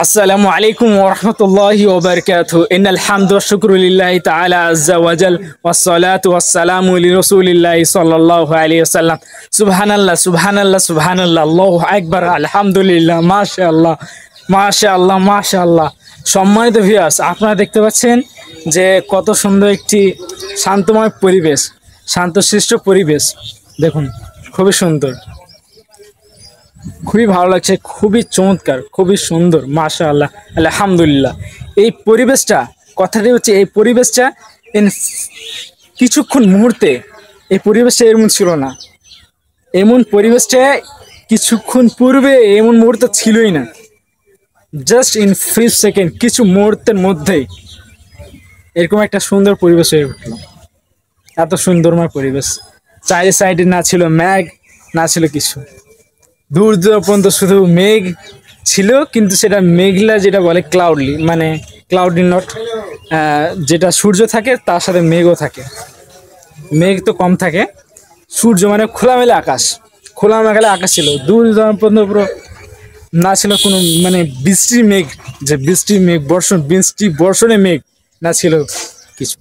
আসসালামু আলাইকুম ওয়া রাহমাতুল্লাহি ওয়া বারাকাতুহু ইন্নাল হামদা ওয়া শুকরু লিল্লাহি তাআলা আযজা ওয়া জাল ওয়াস সালাতু ওয়াস সালামু লিরাসূলিল্লাহি সাল্লাল্লাহু আলাইহি ওয়াসাল্লাম সুবহানাল্লাহ সুবহানাল্লাহ সুবহানাল্লাহ আল্লাহু আকবার আলহামদুলিল্লাহ মাশাআল্লাহ মাশাআল্লাহ মাশাআল্লাহ। সম্মানিত ভিউয়ার্স, আপনারা দেখতে পাচ্ছেন যে কত সুন্দর একটি শান্তময় পরিবেশ, শান্তশিষ্ট পরিবেশ। দেখুন খুবই সুন্দর, খুবই ভালো লাগছে, খুবই চমৎকার, খুবই সুন্দর মাশাআল্লাহ আলহামদুলিল্লাহ। এই পরিবেশটা, কথাটি হচ্ছে এই পরিবেশটা কিছুক্ষণ মুহূর্তে এই পরিবেশটা এমন ছিল না, এমন পরিবেশটা কিছুক্ষণ পূর্বে এমন মুহূর্ত ছিলই না। জাস্ট ইন ফিউ সেকেন্ড, কিছু মুহূর্তের মধ্যেই এরকম একটা সুন্দর পরিবেশ হয়ে উঠল। এত সুন্দরময় পরিবেশ, চারি সাইডে না ছিল মেঘ, না ছিল কিছু, দূর দূর পর্যন্ত শুধু মেঘ ছিল, কিন্তু সেটা মেঘলা যেটা বলে ক্লাউডলি, মানে ক্লাউডলি নট, যেটা সূর্য থাকে তার সাথে মেঘও থাকে। মেঘ তো কম থাকে, সূর্য মানে খোলামেলা আকাশ, খোলামেলা আকাশ ছিল, দূর দূর পর্যন্ত পুরো না ছিল কোনো মানে বৃষ্টির মেঘ, যে বৃষ্টির মেঘ বর্ষণে মেঘ না ছিল কিছু।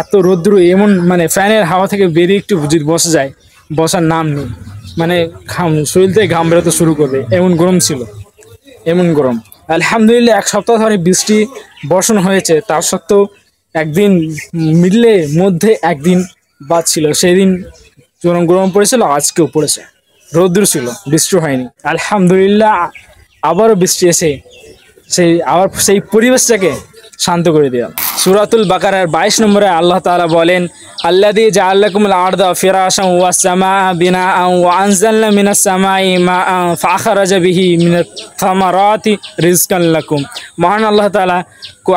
এত রৌদ্র, এমন মানে ফ্যানের হাওয়া থেকে বেরিয়ে একটু যদি বসা যায়, বসার নাম নেই, মানে শরীর থেকে ঘাম বেরোতে শুরু করবে, এমন গরম ছিল, এমন গরম। আলহামদুলিল্লাহ এক সপ্তাহ ধরে বৃষ্টি বর্ষণ হয়েছে, তার সত্ত্বেও একদিন মিডলে মধ্যে একদিন বাদ ছিল, সেই দিন গরম পড়েছিল, আজকেও পড়েছে, রৌদ্র ছিল, বৃষ্টি হয়নি। আলহামদুলিল্লাহ আবারও বৃষ্টি এসে সেই পরিবেশটাকে শান্ত করে দেওয়া। সূরাতুল বাকারার 22 নম্বরে আল্লাহ তাআলা বলেন, আল্লাযী জাআলা লাকুমুল আরদা ফিরাশান ওয়াস সামাআ বিনাআন ওয়া আনজালনা মিনাস সামাই মাআন ফাআখরাজা বিহি মিনাত থামারাতি রিজকান লাকুম। মহান আল্লাহ তাআলা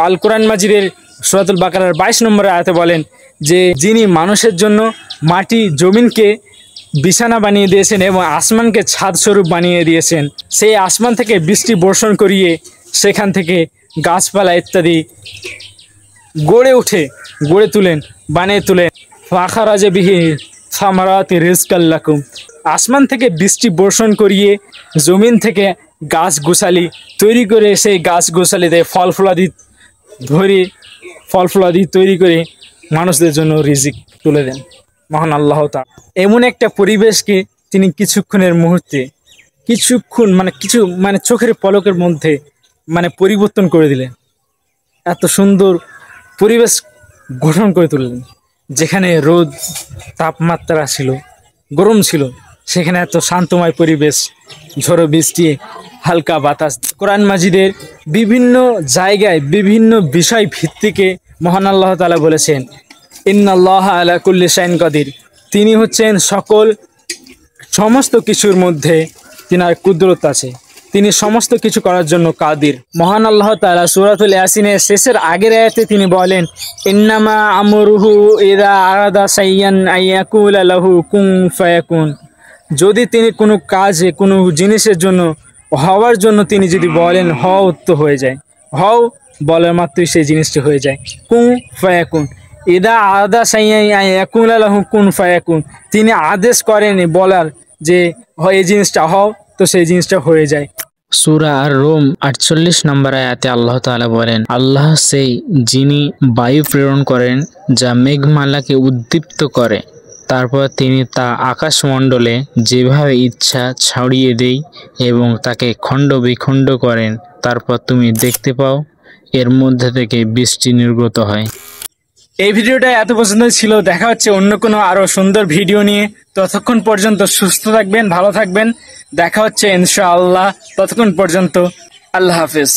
আল কোরআন মাজিদের সূরাতুল বাকারার 22 নম্বরে আয়াতে বলেন যে যিনি মানুষের জন্য মাটি জমিনকে বিছানা বানিয়ে দিয়েছেন এবং আসমানকে ছাদ স্বরূপ বানিয়ে দিয়েছেন, সেই আসমান থেকে বৃষ্টি বর্ষণ করিয়ে সেখান থেকে গাছপালা ইত্যাদি গড়ে তুলেন, বানিয়ে তুলেন। ফাখারাজা বিহি সামারাতি রিজকাল লাকুম। আসমান থেকে বৃষ্টি বর্ষণ করিয়ে জমিন থেকে গাছ গোছালি তৈরি করে, সেই গাছ গোছালিতে ফল ফলাদি তৈরি করে মানুষদের জন্য রিজিক তুলে দেন মহান আল্লাহ তাআলা। এমন একটা পরিবেশকে তিনি কিছুক্ষণ মানে চোখের পলকের মধ্যে মানে পরিবর্তন করে দিলেন। এত সুন্দর পরিবেশ গঠন করে তুললেন, যেখানে রোদ তাপমাত্রা ছিল, গরম ছিল, সেখানে এত শান্তময় পরিবেশ, ঝড়ো বৃষ্টি, হালকা বাতাস। কোরআন মাজিদের বিভিন্ন জায়গায় বিভিন্ন বিষয় ভিত্তিকে মহান আল্লাহ তাআলা বলেছেন, ইন্নাল্লাহা আলা কুল্লি শাইইন কাদির। তিনি হচ্ছেন সমস্ত কিছুর মধ্যে তিনার কুদরত আছে, তিনি সমস্ত কিছু করার জন্য কাদির। মহান আল্লাহ তাআলা সূরাতুল ইয়াসিনের শেষের আগের আয়াতে তিনি বলেন, ইন্নামা আমরুহু ইযা আরাদা শাইয়ান আইয়াকুলা লাহু কুন ফায়াকুন। যদি তিনি কোনো কাজে, কোনো জিনিসের জন্য হওয়ার জন্য তিনি যদি বলেন হও, তো হয়ে যায়, হও বলার মাত্রই সেই জিনিসটি হয়ে যায়। কুন ফায়াকুন, ইদা আরাদা শাইয়ান আইয়াকুলা লাহু কুন ফায়াকুন। তিনি আদেশ করেন বলার যে এই জিনিসটা হও, তো সেই জিনিসটা হয়ে যায়। সূরা আর-রুম 48 নম্বর আয়াতে আল্লাহ তাআলা বলেন, আল্লাহ সেই যিনি বায়ু প্রেরণ করেন যা মেঘমালাকে উদ্দীপ্ত করে, তারপর তিনি তা আকাশমণ্ডলে যেভাবে ইচ্ছা ছড়িয়ে দেয় এবং তাকে খণ্ড বিখণ্ড করেন, তারপর তুমি দেখতে পাও এর মধ্যে থেকে বৃষ্টি নির্গত হয়। এই ভিডিওটা এত পছন্দ ছিল। দেখা হচ্ছে অন্য কোনো আরো সুন্দর ভিডিও নিয়ে। ততক্ষণ পর্যন্ত সুস্থ থাকবেন, ভালো থাকবেন। দেখা হচ্ছে ইনশাআল্লাহ। ততক্ষণ পর্যন্ত আল্লাহ হাফেজ।